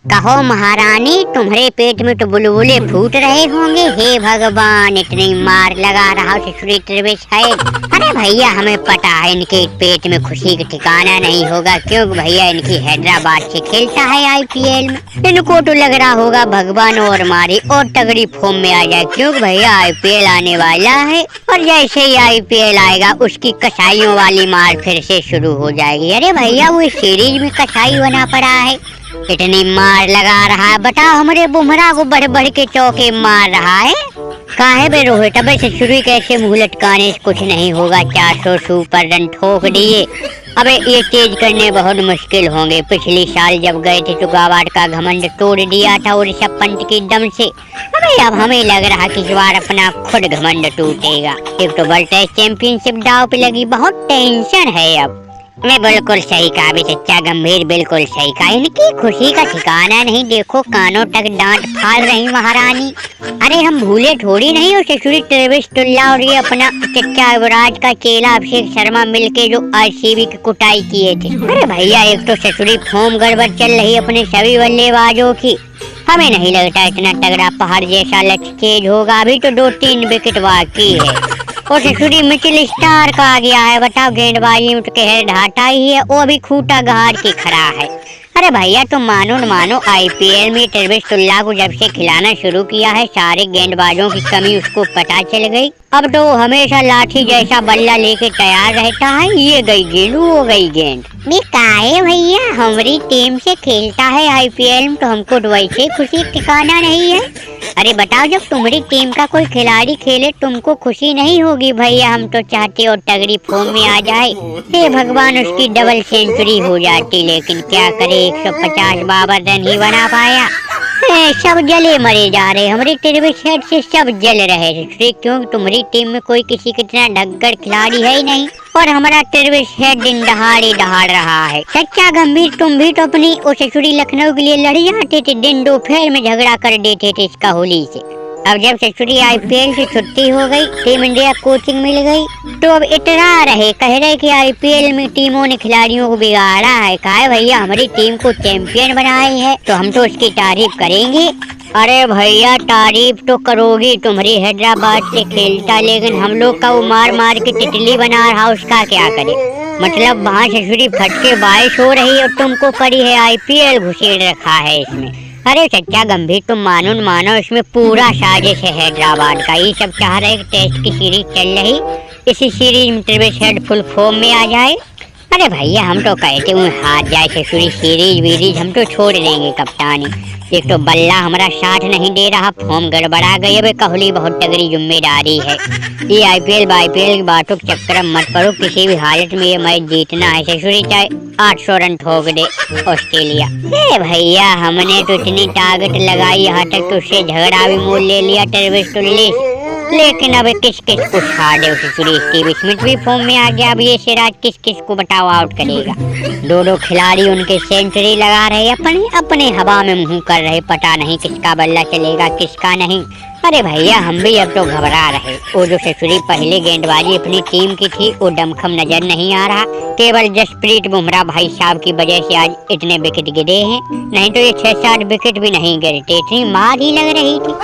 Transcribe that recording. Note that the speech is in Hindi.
कहो महारानी, तुम्हारे पेट में तो बुलबुले फूट रहे होंगे। हे भगवान, इतनी मार लगा रहा है। अरे भैया, हमें पता है इनके पेट में खुशी का ठिकाना नहीं होगा, क्योंकि भैया इनकी हैदराबाद से खेलता है आईपीएल में। इनको तो लग रहा होगा भगवान और मारे और तगड़ी फॉर्म में आ जाए, क्योंकि भैया आईपीएल आने वाला है और जैसे ही आईपीएल आएगा उसकी कसाईयों वाली मार फिर से शुरू हो जाएगी। अरे भैया, वो सीरीज में कसाई बना पड़ा है, इतनी मार लगा रहा है। बताओ, हमारे बुमराह को बढ़ बढ़ के चौके मार रहा है। काहे बे रोहित, अब से शुरू कैसे मुंह लटकाने से कुछ नहीं होगा। 400 सुपर रन ठोक दिए, अबे ये तेज करने बहुत मुश्किल होंगे। पिछली साल जब गए थे तो गावाट का घमंड तोड़ दिया था ऋषभ पंत की दम से। अबे अब हमें लग रहा कि इस बार अपना खुद घमंड टूटेगा। एक तो वर्ल्ड टेस्ट चैंपियनशिप दांव पे लगी, बहुत टेंशन है अब। मैं बिल्कुल सही कहा भी चच्चा गंभीर, बिल्कुल सही कहा। इनकी खुशी का ठिकाना नहीं, देखो कानों तक डांट फाड़ रही महारानी। अरे हम भूले थोड़ी नहीं, और ससुरी ट्रेविस टुल्ला और ये अपना चच्चा युवराज का चेला अभिषेक शर्मा मिलके जो आरसीबी की कुटाई किए थे। अरे भैया, एक तो ससुरी फॉर्म गड़बड़ चल रही अपने सभी बल्लेबाजों की। हमें नहीं लगता इतना तगड़ा पहाड़ जैसा लक्ष्य तेज होगा। अभी तो 2-3 विकेट बाकी है और ससुरी मिचेल स्टार का आ गया है। बताओ, गेंदबाजी में तो कहर ढाटा ही है, वो भी खूंटा गाड़ के खड़ा है। अरे भैया, तुम मानो न मानो, आईपीएल में ट्रेविस टुल्ला को जब से खिलाना शुरू किया है, सारे गेंदबाजों की कमी उसको पता चल गई। अब तो हमेशा लाठी जैसा बल्ला लेके तैयार रहता है। ये गई गेंद, वो गई गेंद। काहे भैया, हमारी टीम से खेलता है आईपीएल में तो हमको तो वैसे खुशी ठिकाना नहीं है। अरे बताओ, जब तुम्हारी टीम का कोई खिलाड़ी खेले तुमको खुशी नहीं होगी भैया? हम तो चाहते और तगड़ी फॉर्म में आ जाए। हे भगवान, उसकी डबल सेंचुरी हो जाती, लेकिन क्या करे, 150 बाबर रन ही बना पाया। सब जले मरे जा रहे, हमारी ट्रेविस हेड से सब जल रहे, क्योंकि तुम्हारी टीम में कोई किसी की तरह ढग्गड़ खिलाड़ी है ही नहीं और हमारा ट्रेविस हेड दिन दहाड़ रहा है। सच्चा गंभीर, तुम भी तो अपनी ससुरी लखनऊ के लिए लड़ जाते थे, दिन दोपहर में झगड़ा कर देते थे इसका होली से। अब जब ससुरी आईपीएल से छुट्टी हो गई, टीम इंडिया कोचिंग मिल गई, तो अब इतरा रहे, कह रहे कि आईपीएल में टीमों ने खिलाड़ियों को बिगाड़ा है। कहा भैया, हमारी टीम को चैंपियन बनाई है तो हम तो उसकी तारीफ करेंगे। अरे भैया, तारीफ तो करोगी, तुम्हारी हैदराबाद से खेलता, लेकिन हम लोग का वो मार मार के तितली बना रहा, उसका क्या करे? मतलब वहाँ ससुरी फटके बारिश हो रही है और तुमको पड़ी है आईपीएल घुसेड़ रखा है इसमें। अरे सच्चा गंभीर, तुम मानो न मानो, इसमें पूरा साजिश है हैदराबाद का। ये सब चाह रहे टेस्ट की सीरीज चल रही, इसी सीरीज में ट्रेविस हेड फुल फॉर्म में आ जाए। अरे भैया, हम तो कहते हुए हाथ जाए ससुरी सीरीज वीरीज, हम तो छोड़ देंगे कप्तानी। एक तो बल्ला हमारा साथ नहीं दे रहा, फॉर्म गड़बड़ा गई। अब कोहली बहुत तगड़ी जिम्मेदारी है। ये आईपीएल की बातों के चक्कर में मत पड़ो, किसी भी हालत में ये मैच जीतना है। ससुरी चाहे 800 रन ठोक दे ऑस्ट्रेलिया। भैया, हमने तो इतनी ताकत लगाई, यहाँ तक तो उससे झगड़ा भी मोल ले लिया ट्रेविस टुल्ले, लेकिन अब किस किस को छाड़े। ससुरी स्टीव स्मिथ भी फॉर्म में आ गया, अब ये सिराज किस किस को बताओ आउट करेगा। दो खिलाड़ी उनके सेंचुरी लगा रहे, अपने हवा में मुंह कर रहे, पता नहीं किसका बल्ला चलेगा किसका नहीं। अरे भैया, हम भी अब तो घबरा रहे। वो जो ससुरी पहले गेंदबाजी अपनी टीम की थी, वो दमखम नजर नहीं आ रहा। केवल जसप्रीत बुमराह भाई साहब की वजह से आज इतने विकेट गिरे हैं, नहीं तो ये 6-7 विकेट भी नहीं गिरते, इतनी मार ही लग रही थी।